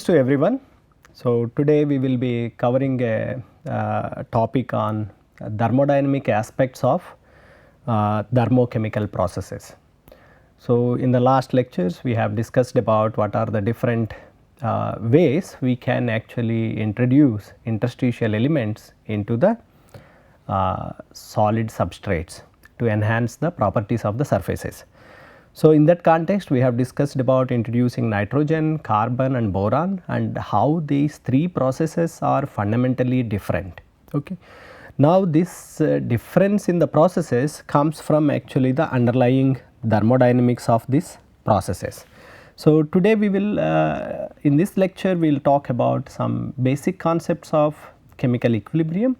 to everyone. So, today we will be covering a topic on thermodynamic aspects of thermochemical processes. So, in the last lectures we have discussed about what are the different ways we can actually introduce interstitial elements into the solid substrates to enhance the properties of the surfaces. So, in that context we have discussed about introducing nitrogen, carbon and boron and how these three processes are fundamentally different. Okay. Now, this difference in the processes comes from actually the underlying thermodynamics of these processes. So, today we will in this lecture we will talk about some basic concepts of chemical equilibrium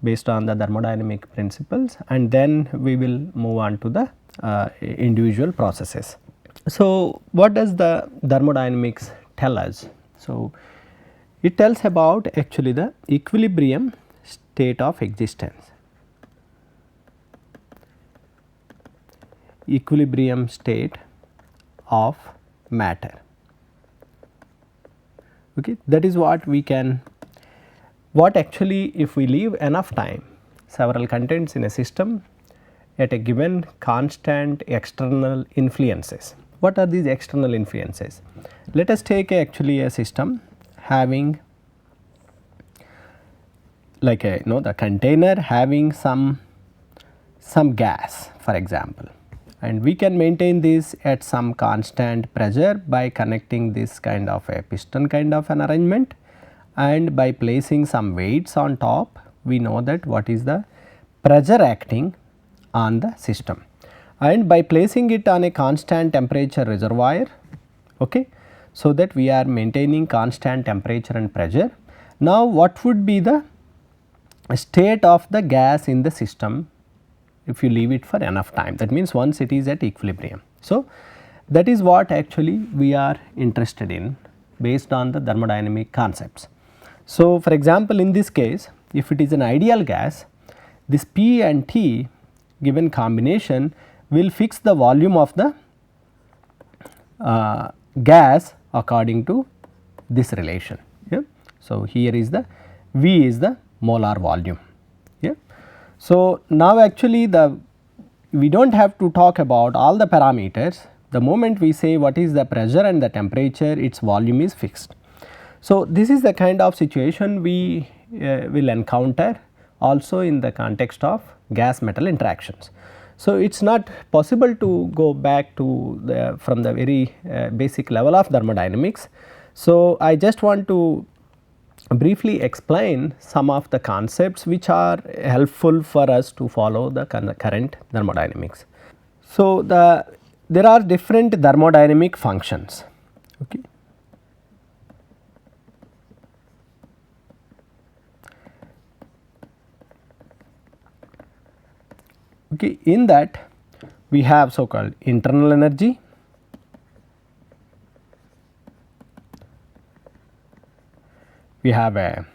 based on the thermodynamic principles, and then we will move on to the individual processes. So, what does the thermodynamics tell us? So, it tells about actually the equilibrium state of existence, equilibrium state of matter. Okay. That is what we can, what actually if we leave enough time, several contents in a system at a given constant external influences. What are these external influences? Let us take actually a system having like a the container having some gas for example, and we can maintain this at some constant pressure by connecting this kind of a piston kind of an arrangement, and by placing some weights on top we know that what is the pressure acting on the system, and by placing it on a constant temperature reservoir. Okay. So, that we are maintaining constant temperature and pressure. Now, what would be the state of the gas in the system if you leave it for enough time, that means once it is at equilibrium. So, that is what actually we are interested in based on the thermodynamic concepts. So, for example, in this case if it is an ideal gas, this P and T given combination will fix the volume of the gas according to this relation. Yeah. So, here is the V is the molar volume. Yeah. So, now actually we do not have to talk about all the parameters. The moment we say what is the pressure and the temperature, its volume is fixed. So, this is the kind of situation we will encounter also in the context of gas metal interactions. So, it is not possible to go back to the from the very basic level of thermodynamics. So, I just want to briefly explain some of the concepts which are helpful for us to follow the current thermodynamics. So, there are different thermodynamic functions. Okay. Okay, in that we have so called internal energy, we have a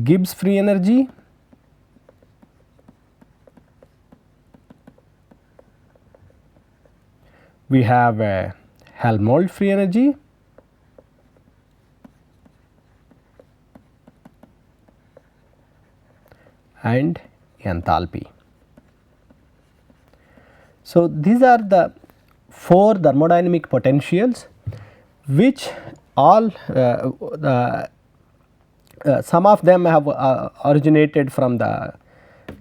Gibbs free energy, we have a Helmholtz free energy, and enthalpy. So, these are the four thermodynamic potentials which all some of them have originated from the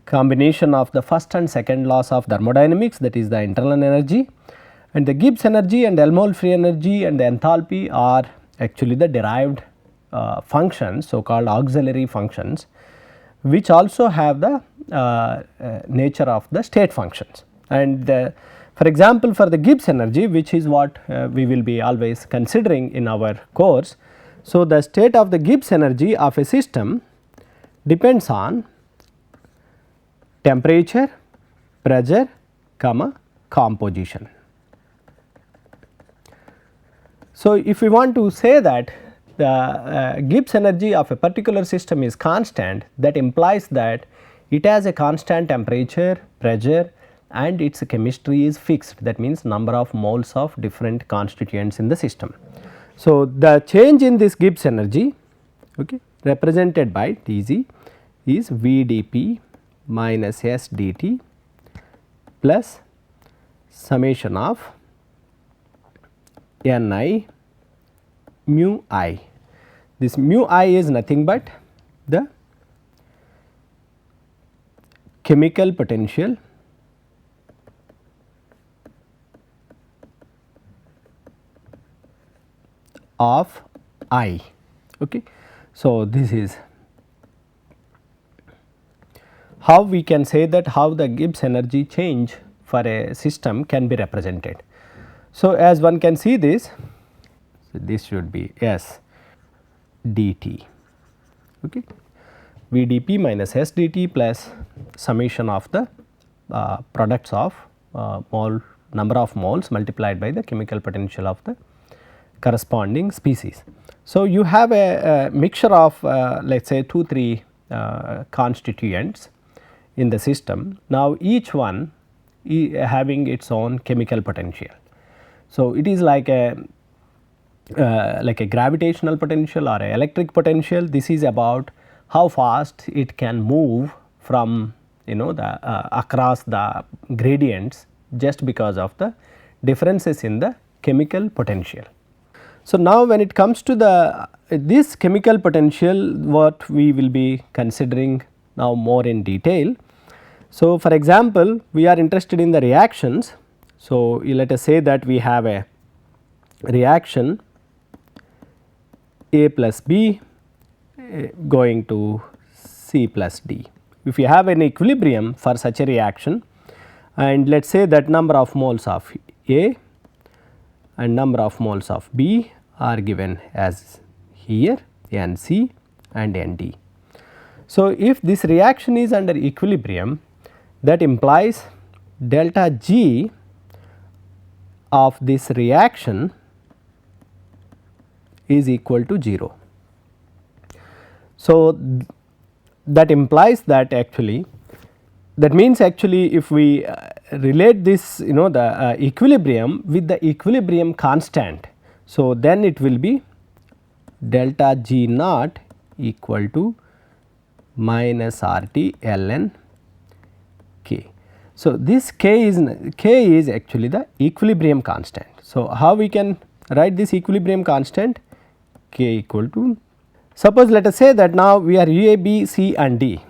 combination of the first and second laws of thermodynamics, that is the internal energy, and the Gibbs energy and Helmholtz free energy and the enthalpy are actually the derived functions, so called auxiliary functions, which also have the nature of the state functions. And for example, for the Gibbs energy, which is what we will be always considering in our course. So, the state of the Gibbs energy of a system depends on temperature, pressure, composition. So, if we want to say that the Gibbs energy of a particular system is constant, that implies that it has a constant temperature, pressure and its chemistry is fixed, that means number of moles of different constituents in the system. So, the change in this Gibbs energy, okay, represented by Tg is Vdp minus S dt plus summation of Ni mu I. This mu I is nothing but the chemical potential of I. Okay. So, this is how we can say that how the Gibbs energy change for a system can be represented. So, as one can see this, so this should be S dt, okay, Vdp minus S dt plus summation of the products of mole number of moles multiplied by the chemical potential of the corresponding species. So, you have a mixture of let us say 2-3 constituents in the system. Now, each one having its own chemical potential. So, it is like a gravitational potential or a electric potential. This is about how fast it can move from the across the gradients just because of the differences in the chemical potential. So, now when it comes to the this chemical potential, what we will be considering now more in detail. So, for example, we are interested in the reactions. So, let us say that we have a reaction A plus B going to C plus D. If you have an equilibrium for such a reaction, and let us say that number of moles of A and number of moles of B are given as here Nc and Nd. So, if this reaction is under equilibrium, that implies delta G of this reaction is equal to 0. So, that implies that actually, that means actually if we relate this the equilibrium with the equilibrium constant. So, then it will be delta G naught equal to minus RT ln K. So, this K is actually the equilibrium constant. So, how we can write this equilibrium constant? K equal to, suppose let us say that now we are A, B, C and D.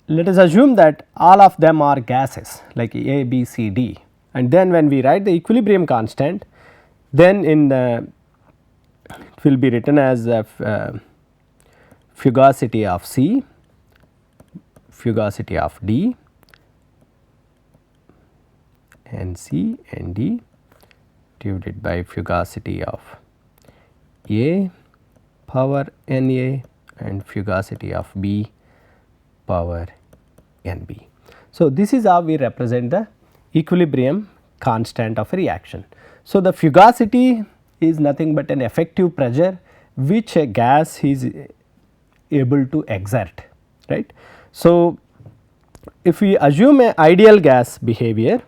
Let us assume that all of them are gases like A, B, C, D, and then when we write the equilibrium constant, then in the it will be written as fugacity of C, fugacity of D, and C and D divided by fugacity of A power N A and fugacity of B power N B. So, this is how we represent the equilibrium constant of a reaction. So, the fugacity is nothing but an effective pressure which a gas is able to exert, right. So, if we assume a ideal gas behavior,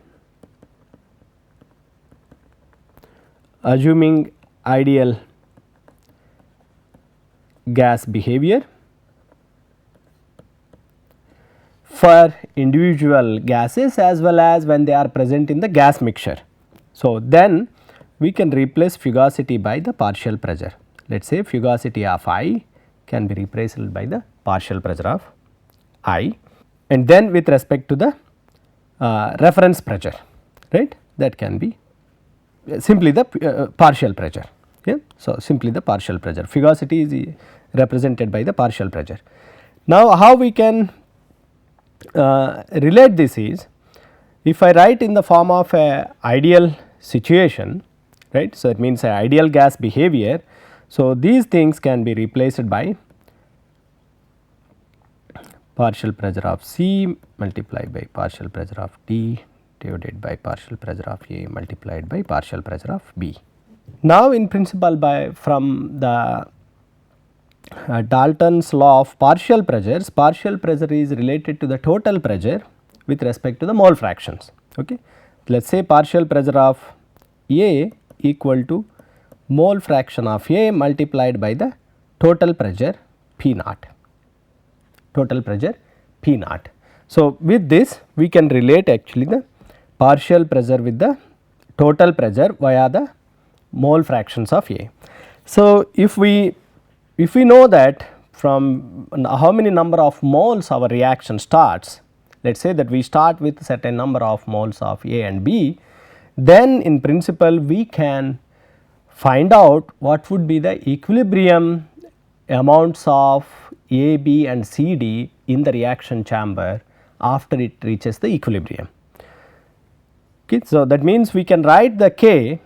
assuming ideal gas behavior for individual gases as well as when they are present in the gas mixture. So, then we can replace fugacity by the partial pressure. Let us say fugacity of I can be replaced by the partial pressure of I, and then with respect to the reference pressure, right, that can be simply the partial pressure. Yeah. So, simply the partial pressure, fugacity is represented by the partial pressure. Now, how we can relate this is, if I write in the form of a ideal situation, right. So, it means a ideal gas behavior. So, these things can be replaced by partial pressure of C multiplied by partial pressure of D divided by partial pressure of A multiplied by partial pressure of B. Now, in principle from the Dalton's law of partial pressures, partial pressure is related to the total pressure with respect to the mole fractions. Okay. Let us say partial pressure of A equal to mole fraction of A multiplied by the total pressure P naught, total pressure P naught. So, with this we can relate actually the partial pressure with the total pressure via the mole fractions of A. So, if we know that from how many number of moles our reaction starts, let us say that we start with certain number of moles of A and B, then in principle we can find out what would be the equilibrium amounts of A, B and C, D in the reaction chamber after it reaches the equilibrium. Okay. So, that means we can write the K,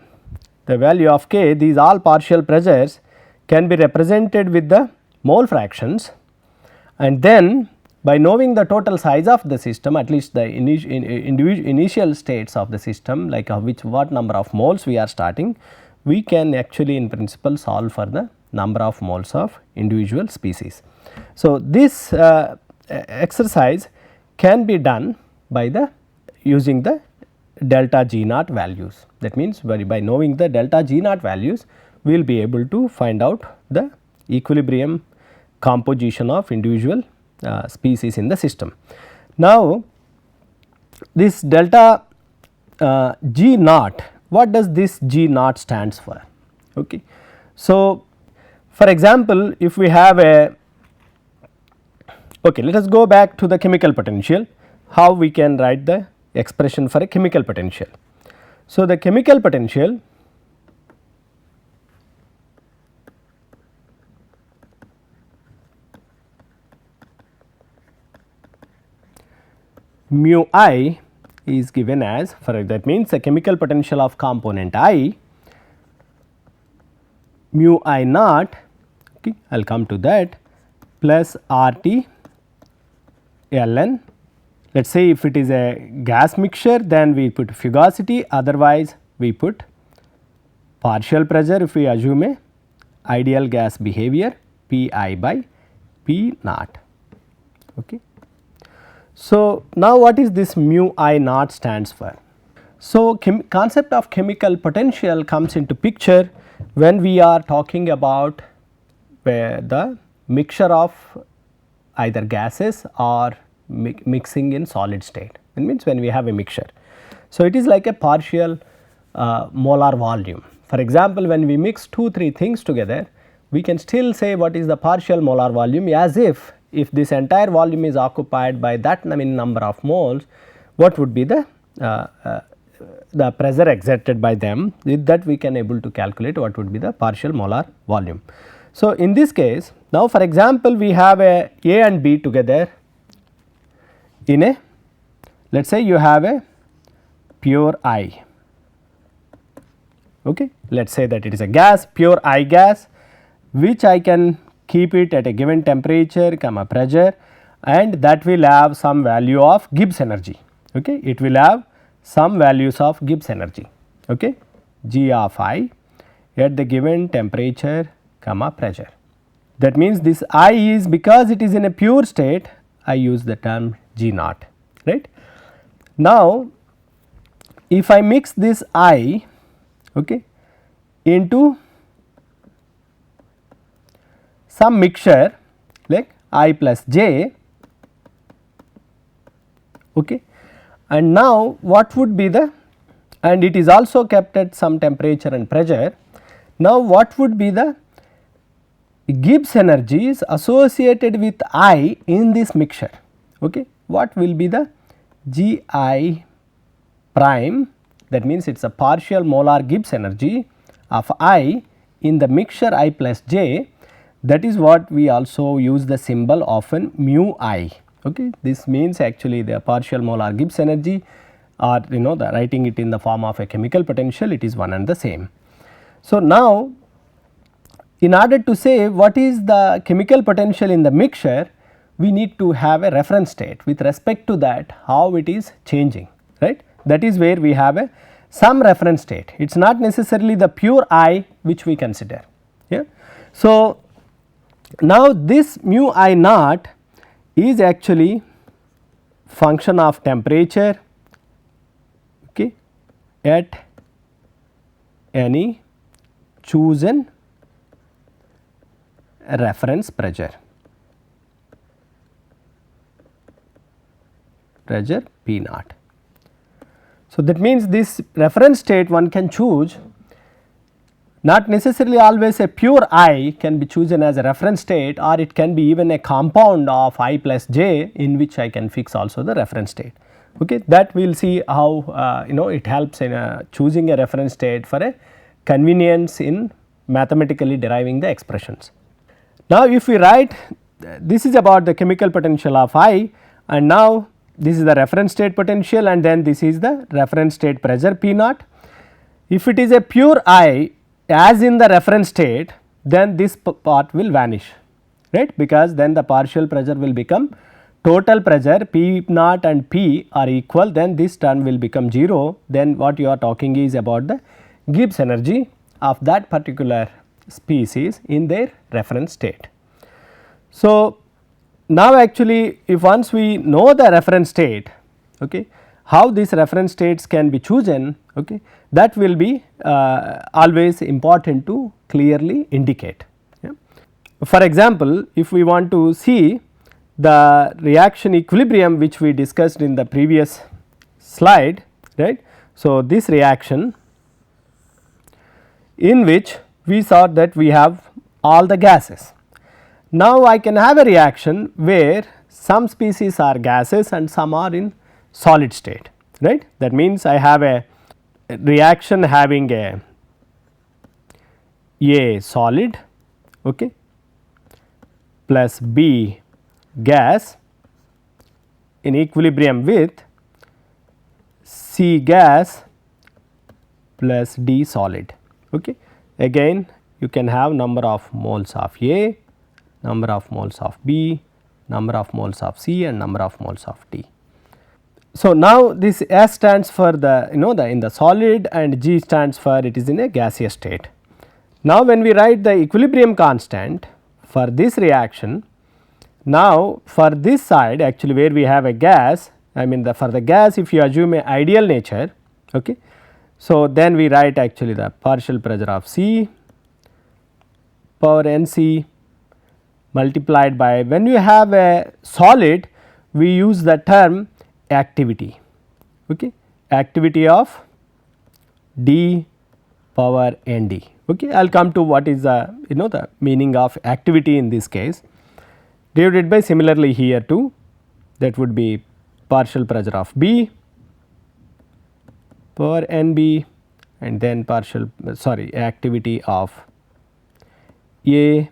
the value of K, these all partial pressures can be represented with the mole fractions, and then by knowing the total size of the system, at least the initial states of the system, like what number of moles we are starting, we can actually in principle solve for the number of moles of individual species. So, this exercise can be done by the using the delta G naught values. That means, by knowing the delta G naught values, we will be able to find out the equilibrium composition of individual species in the system. Now, this delta G naught, what does this G naught stands for? Okay. So, for example, if we have a, okay, let us go back to the chemical potential, how we can write the expression for a chemical potential. So, the chemical potential mu I is given as, for that means the chemical potential of component I, mu I naught, okay, I will come to that, plus RT ln. Let us say if it is a gas mixture, then we put fugacity, otherwise we put partial pressure if we assume a ideal gas behavior Pi by P naught. Okay. So, now what is this mu I naught stands for? So, concept of chemical potential comes into picture when we are talking about the mixture of either gases or mixing in solid state. It means when we have a mixture. So, it is like a partial molar volume. For example, when we mix 2-3 things together, we can still say what is the partial molar volume, as if this entire volume is occupied by that number of moles, what would be the pressure exerted by them. With that we can able to calculate what would be the partial molar volume. So, in this case, now for example, we have a and B together in a, let us say you have a pure I, okay. Let us say that it is a gas, pure I gas, which I can keep it at a given temperature, pressure, and that will have some value of Gibbs energy, okay. It will have some values of Gibbs energy, okay, G of I at the given temperature, pressure. That means, this I is, because it is in a pure state, I use the term G naught, right. Now, if I mix this I, okay, into some mixture like I plus J, okay, and now what would be the, and it is also kept at some temperature and pressure. Now, what would be the Gibbs energies associated with I in this mixture, okay. What will be the G I prime, that means it is a partial molar Gibbs energy of I in the mixture I plus J, that is what we also use the symbol often mu I, okay. This means actually the partial molar Gibbs energy, or the writing it in the form of a chemical potential, it is one and the same. So, now in order to say what is the chemical potential in the mixture, we need to have a reference state with respect to that how it is changing, right. That is where we have a some reference state, it is not necessarily the pure I which we consider. Yeah. So, now this mu I naught is actually function of temperature, okay, at any chosen reference pressure P naught. So, that means this reference state one can choose, not necessarily always a pure I can be chosen as a reference state, or it can be even a compound of I plus j in which I can fix also the reference state. Okay. That we will see how it helps in choosing a reference state for a convenience in mathematically deriving the expressions. Now, if we write, this is about the chemical potential of I, and now this is the reference state potential, and then this is the reference state pressure P naught. If it is a pure I as in the reference state, then this part will vanish, right, because then the partial pressure will become total pressure P naught and P are equal, then this term will become 0, then what you are talking is about the Gibbs energy of that particular species in their reference state. So, now actually if once we know the reference state, okay, how these reference states can be chosen, okay, that will be always important to clearly indicate. Yeah. For example, if we want to see the reaction equilibrium which we discussed in the previous slide, right. So, this reaction in which we saw that we have all the gases. Now, I can have a reaction where some species are gases and some are in solid state, right. That means, I have a reaction having a solid, okay, plus B gas in equilibrium with C gas plus D solid. Okay. Again you can have number of moles of A, number of moles of B, number of moles of C, and number of moles of D. So, now this S stands for the in the solid, and G stands for it is in a gaseous state. Now, when we write the equilibrium constant for this reaction, now for this side actually where we have a gas, I mean for the gas if you assume a ideal nature, okay. So, then we write actually the partial pressure of C power n C multiplied by, when you have a solid we use the term activity, okay, activity of D power n D. Okay. I will come to what is the the meaning of activity in this case, divided by similarly here too, that would be partial pressure of B power n B, and then activity of A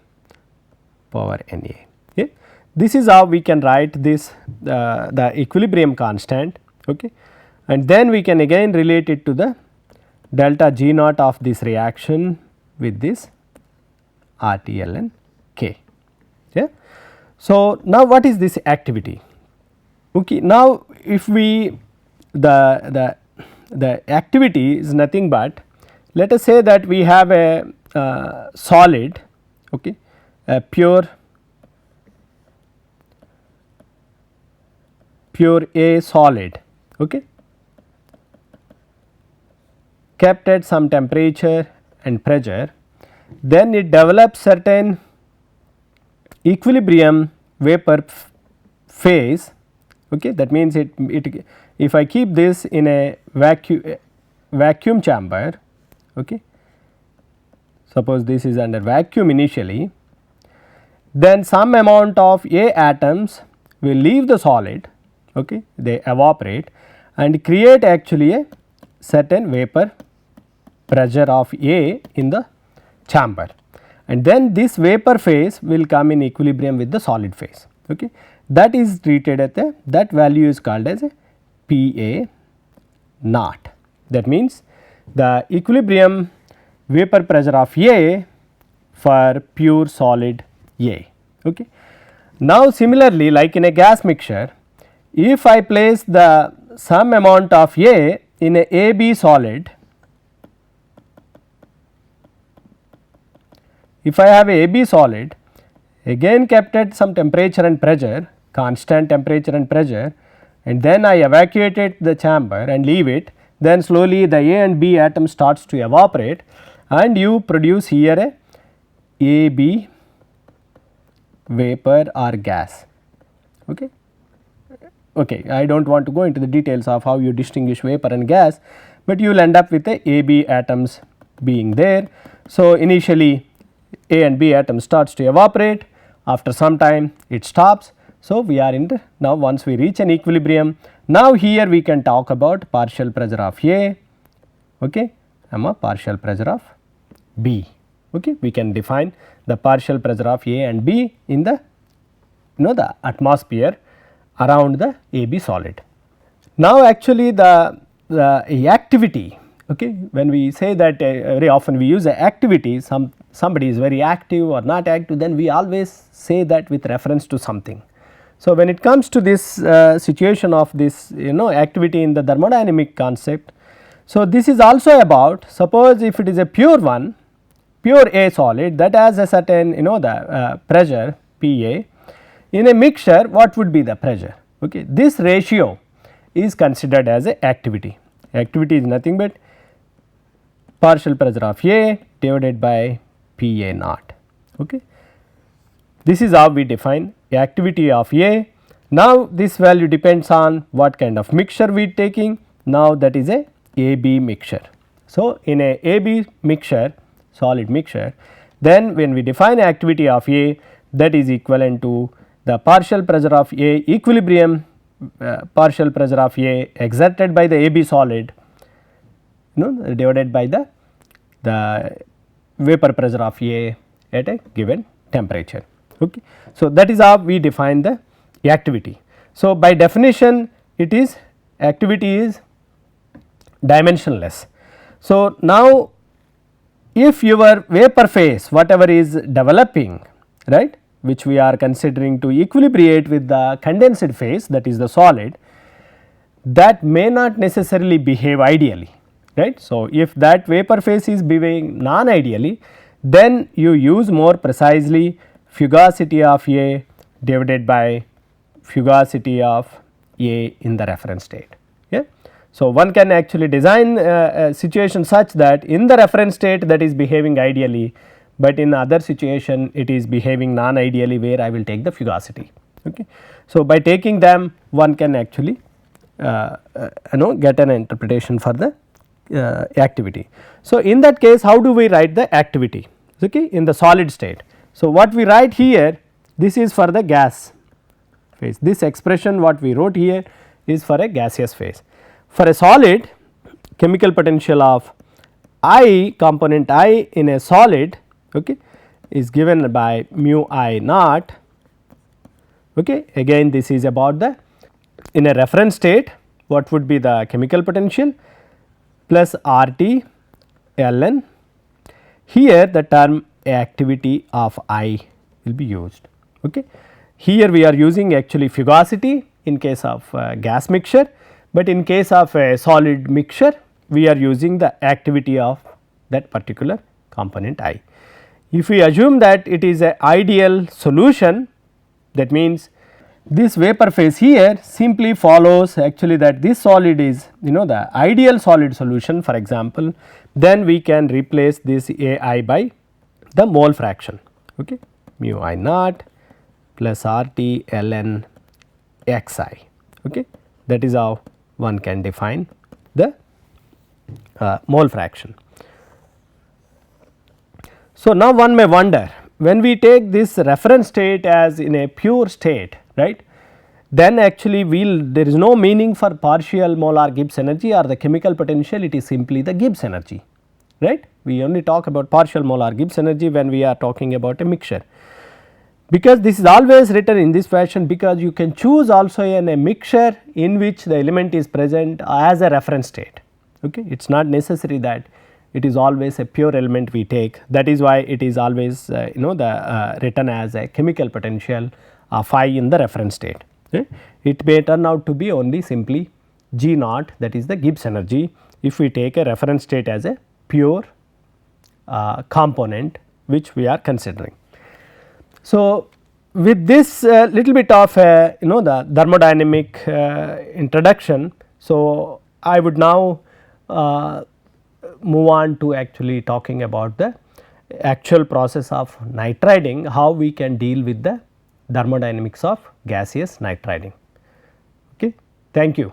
power n A. Okay. This is how we can write this the equilibrium constant, okay, and then we can again relate it to the delta G naught of this reaction with this R T L N K. Yeah. So, now what is this activity? Okay. Now, if we the activity is nothing but, let us say that we have a solid, okay, a pure A solid, okay, kept at some temperature and pressure, then it develops certain equilibrium vapor phase, okay. That means it if I keep this in a vacuum chamber, okay, suppose this is under vacuum initially, then some amount of A atoms will leave the solid, okay, they evaporate and create actually a certain vapor pressure of A in the chamber, and then this vapor phase will come in equilibrium with the solid phase, okay. That is treated at that value is called as a P A naught. That means, the equilibrium vapor pressure of A for pure solid A, okay. Now, similarly like in a gas mixture, if I place the some amount of A in a AB solid, if I have a AB solid again kept at some temperature and pressure, constant temperature and pressure, and then I evacuated the chamber and leave it, then slowly the A and B atom starts to evaporate, and you produce here a AB vapor or gas. Okay. Okay, I do not want to go into the details of how you distinguish vapor and gas, but you will end up with a AB atoms being there. So, initially A and B atom starts to evaporate, after some time it stops. So, we are in the now once we reach an equilibrium, now here we can talk about partial pressure of A, okay, partial pressure of B. Okay. We can define the partial pressure of A and B in the the atmosphere around the AB solid. Now, actually the activity, okay, when we say that very often we use a activity, somebody is very active or not active, then we always say that with reference to something. So, when it comes to this situation of this activity in the thermodynamic concept, so this is also about, suppose if it is a pure one, pure A solid that has a certain the pressure Pa, in a mixture what would be the pressure? Okay. This ratio is considered as a activity. Activity is nothing but partial pressure of A divided by Pa naught. Okay. This is how we define activity of A. Now, this value depends on what kind of mixture we are taking. Now, that is a AB mixture. So, in a AB mixture, solid mixture, then when we define activity of A, that is equivalent to the partial pressure of A equilibrium, partial pressure of A exerted by the AB solid divided by the vapor pressure of A at a given temperature. Okay. So, that is how we define the activity. So, by definition it is activity is dimensionless. So, now if your vapor phase whatever is developing, right, which we are considering to equilibrate with the condensed phase, that is the solid, that may not necessarily behave ideally, right. So, if that vapor phase is behaving non ideally, then you use more precisely fugacity of A divided by fugacity of A in the reference state. Yeah. So, one can actually design a situation such that in the reference state that is behaving ideally, but in other situation it is behaving non ideally where I will take the fugacity. Okay. So, by taking them one can actually get an interpretation for the activity. So, in that case how do we write the activity, okay, in the solid state. So, what we write here, this is for the gas phase, this expression what we wrote here is for a gaseous phase. For a solid, chemical potential of I, component I in a solid, okay, is given by mu I naught. Okay. Again this is about the in a reference state what would be the chemical potential plus RT ln. Here the term activity of I will be used. Okay. Here we are using actually fugacity in case of gas mixture, but in case of a solid mixture we are using the activity of that particular component I. If we assume that it is a ideal solution, that means this vapor phase here simply follows actually that this solid is the ideal solid solution, for example, then we can replace this AI by the mole fraction, okay, mu I naught plus RT ln xi. Okay. That is how one can define the mole fraction. So, now one may wonder, when we take this reference state as in a pure state, right, then actually there is no meaning for partial molar Gibbs energy or the chemical potential, it is simply the Gibbs energy, right. We only talk about partial molar Gibbs energy when we are talking about a mixture, because this is always written in this fashion, because you can choose also in a mixture in which the element is present as a reference state. Okay. It is not necessary that it is always a pure element we take, that is why it is always written as a chemical potential phi in the reference state. Okay. It may turn out to be only simply G naught, that is the Gibbs energy, if we take a reference state as a pure component which we are considering. So, with this little bit of the thermodynamic introduction, so I would now move on to actually talking about the actual process of nitriding, how we can deal with the thermodynamics of gaseous nitriding. Okay. Thank you.